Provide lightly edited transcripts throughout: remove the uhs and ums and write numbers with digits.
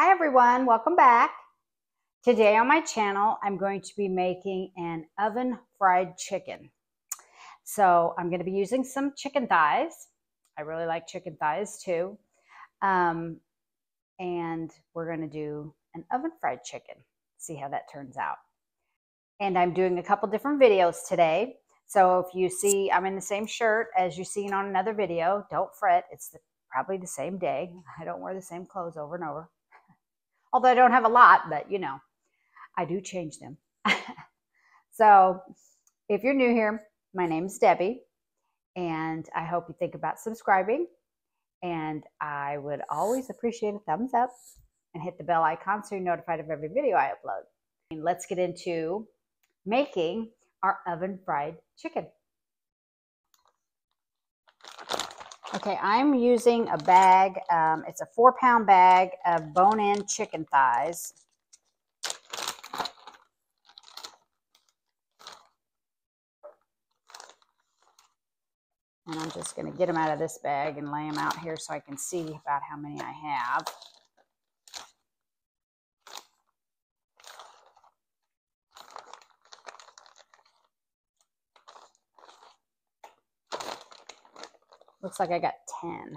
Hi everyone, welcome back. Today on my channel, I'm going to be making an oven fried chicken. So I'm going to be using some chicken thighs. I really like chicken thighs too. And we're going to do an oven fried chicken. See how that turns out. And I'm doing a couple different videos today. So if you see I'm in the same shirt as you've seen on another video, don't fret. It's probably the same day. I don't wear the same clothes over and over. Although I don't have a lot, but you know, I do change them. So if you're new here, my name's Debbie, and I hope you think about subscribing. And I would always appreciate a thumbs up and hit the bell icon so you're notified of every video I upload. And let's get into making our oven fried chicken. Okay, I'm using a bag. It's a 4-pound bag of bone-in chicken thighs. And I'm just going to get them out of this bag and lay them out here so I can see about how many I have. Looks like I got 10.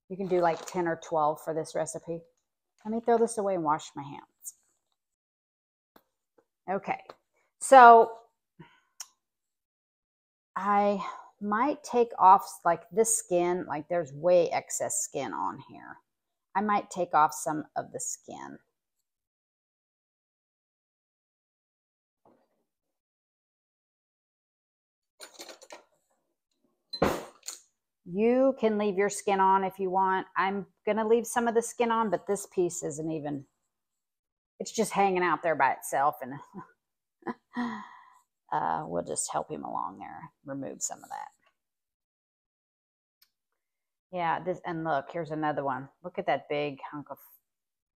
You can do like 10 or 12 for this recipe. Let me throw this away and wash my hands. Okay, so I might take off like this skin, like there's way excess skin on here. I might take off some of the skin. You can leave your skin on if you want. I'm going to leave some of the skin on, but this piece isn't even, it's just hanging out there by itself. And we'll just help him along there, remove some of that. Yeah, this, and look, here's another one. Look at that big hunk of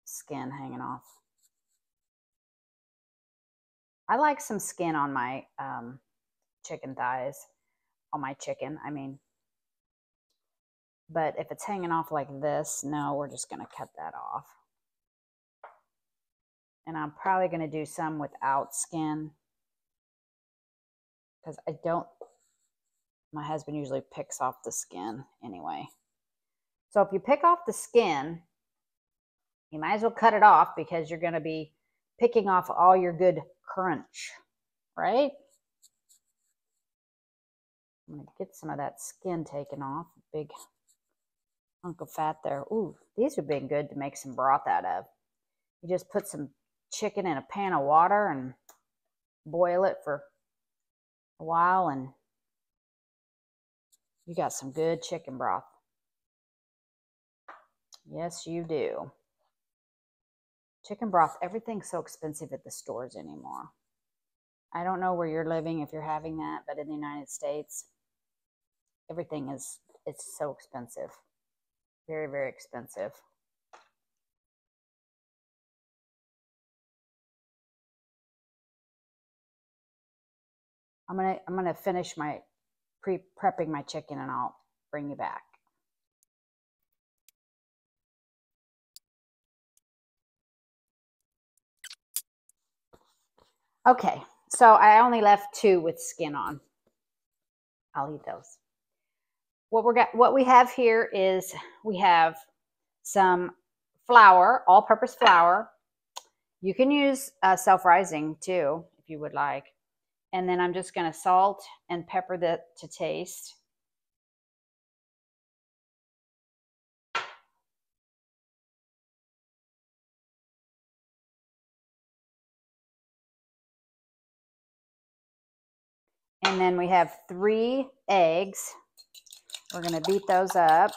skin hanging off. I like some skin on my chicken thighs, on my chicken, I mean. But if it's hanging off like this, no, we're just going to cut that off. And I'm probably going to do some without skin. Because I don't, my husband usually picks off the skin anyway. So if you pick off the skin, you might as well cut it off because you're going to be picking off all your good crunch, right? I'm going to get some of that skin taken off. Big hunk of fat there. Ooh, these would be good to make some broth out of. You just put some chicken in a pan of water and boil it for a while, and you got some good chicken broth. Yes, you do. Chicken broth, everything's so expensive at the stores anymore. I don't know where you're living if you're having that, but in the United States, everything is, it's so expensive. Very, very expensive. I'm gonna finish my prepping my chicken and I'll bring you back. Okay, so I only left 2 with skin on. I'll eat those. What we have here is we have some flour, all-purpose flour. You can use self-rising too if you would like. And then I'm just going to salt and pepper that to taste. And then we have 3 eggs. We're going to beat those up.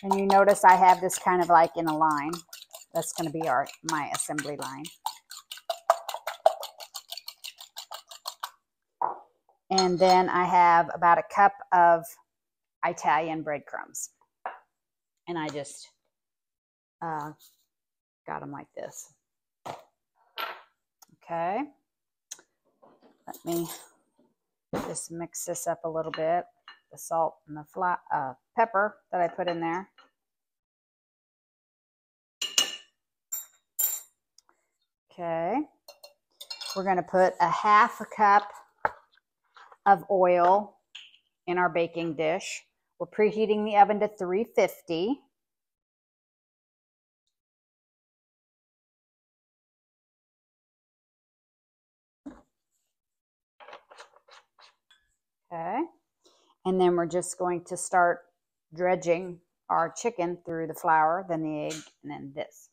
And you notice I have this kind of like in a line. That's going to be my assembly line. And then I have about a cup of Italian breadcrumbs. And I just got them like this. Okay. Let me just mix this up a little bit. the salt and the pepper that I put in there. Okay. We're going to put a half a cup of oil in our baking dish. We're preheating the oven to 350. Okay. And then we're just going to start dredging our chicken through the flour, then the egg, and then this.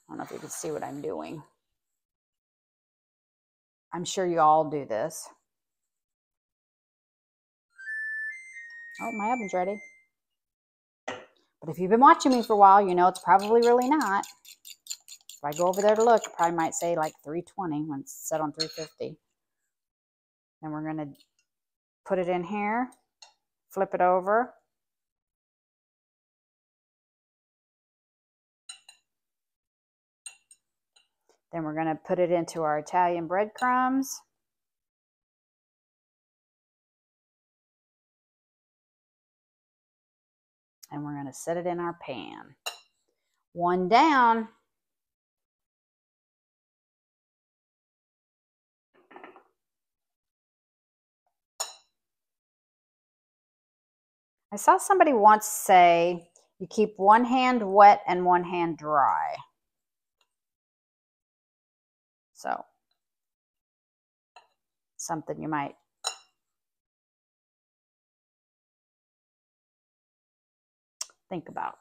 I don't know if you can see what I'm doing. I'm sure you all do this. Oh, my oven's ready. But if you've been watching me for a while, you know it's probably really not. If I go over there to look, it probably might say like 320 when it's set on 350. Then we're going to put it in here, flip it over. Then we're going to put it into our Italian breadcrumbs. And we're going to set it in our pan. One down. I saw somebody once say you keep one hand wet and one hand dry. So, something you might think about.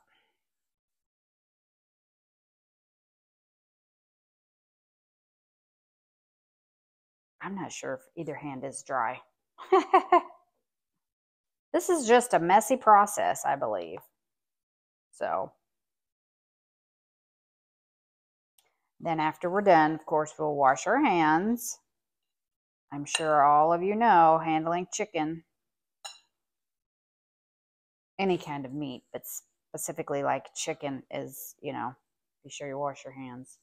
I'm not sure if either hand is dry. This is just a messy process, I believe. So, then after we're done, of course, we'll wash our hands. I'm sure all of you know handling chicken, any kind of meat, but specifically like chicken is, you know, be sure you wash your hands.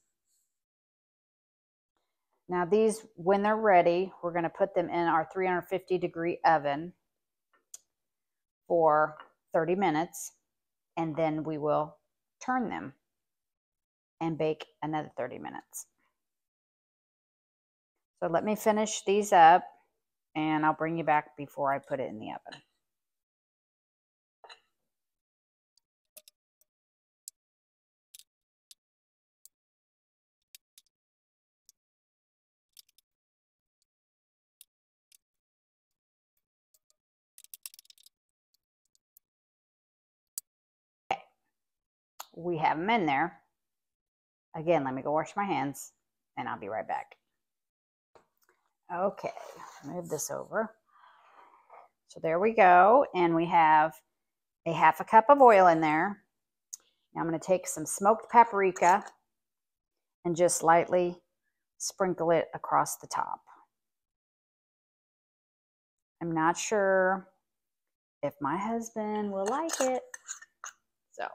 Now these, when they're ready, we're going to put them in our 350-degree oven for 30 minutes, and then we will turn them and bake another 30 minutes. So let me finish these up, and I'll bring you back before I put it in the oven. Okay. We have them in there. Again, let me go wash my hands, and I'll be right back. Okay, move this over. So there we go, and we have a half a cup of oil in there. Now I'm going to take some smoked paprika and just lightly sprinkle it across the top. I'm not sure if my husband will like it. So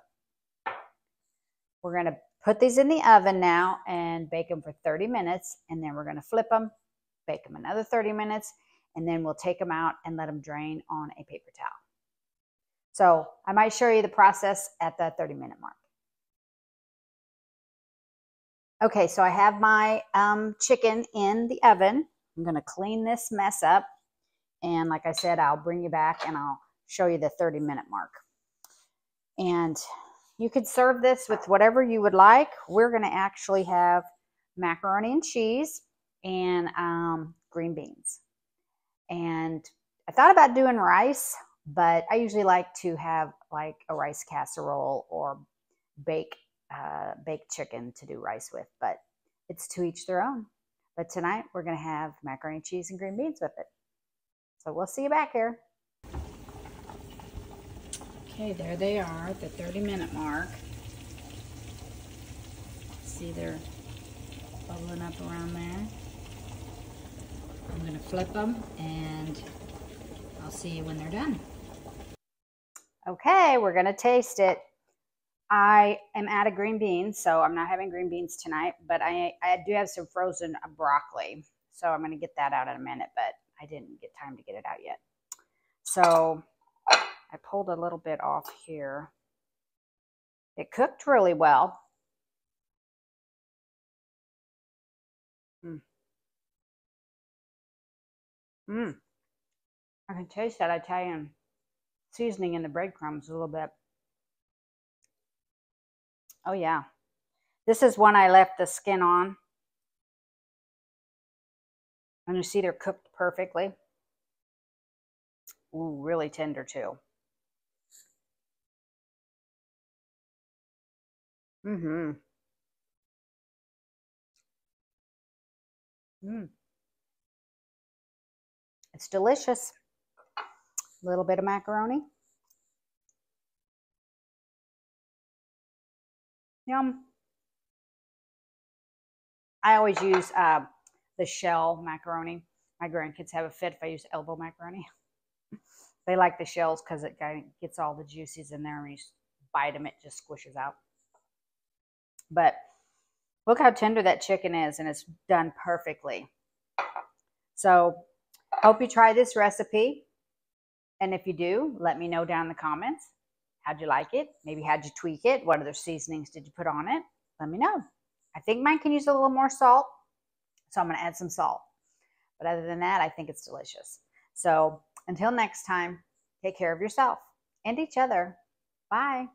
we're going to put these in the oven now and bake them for 30 minutes, and then we're going to flip them, bake them another 30 minutes, and then we'll take them out and let them drain on a paper towel. So I might show you the process at the 30-minute mark. Okay, so I have my chicken in the oven. I'm going to clean this mess up. And like I said, I'll bring you back and I'll show you the 30-minute mark. And you could serve this with whatever you would like. We're going to actually have macaroni and cheese and green beans. And I thought about doing rice, but I usually like to have like a rice casserole or baked chicken to do rice with, but it's to each their own. But tonight we're going to have macaroni and cheese and green beans with it. So we'll see you back here. Okay, there they are at the 30-minute mark. See, they're bubbling up around there. I'm going to flip them and I'll see you when they're done. Okay, we're going to taste it. I am out of green beans, so I'm not having green beans tonight, but I do have some frozen broccoli. So I'm going to get that out in a minute, but I didn't get time to get it out yet. So I pulled a little bit off here. It cooked really well. I can taste that Italian seasoning in the breadcrumbs a little bit. Oh yeah. This is one I left the skin on. And you see they're cooked perfectly. Ooh, really tender too. Mm-hmm. It's delicious. A little bit of macaroni. Yum. I always use the shell macaroni. My grandkids have a fit if I use elbow macaroni. They like the shells because it kind of gets all the juices in there and you bite them, it just squishes out. But look how tender that chicken is, and it's done perfectly. So hope you try this recipe. And if you do, let me know down in the comments. How'd you like it? Maybe how'd you tweak it? What other seasonings did you put on it? Let me know. I think mine can use a little more salt, so I'm going to add some salt. But other than that, I think it's delicious. So until next time, take care of yourself and each other. Bye.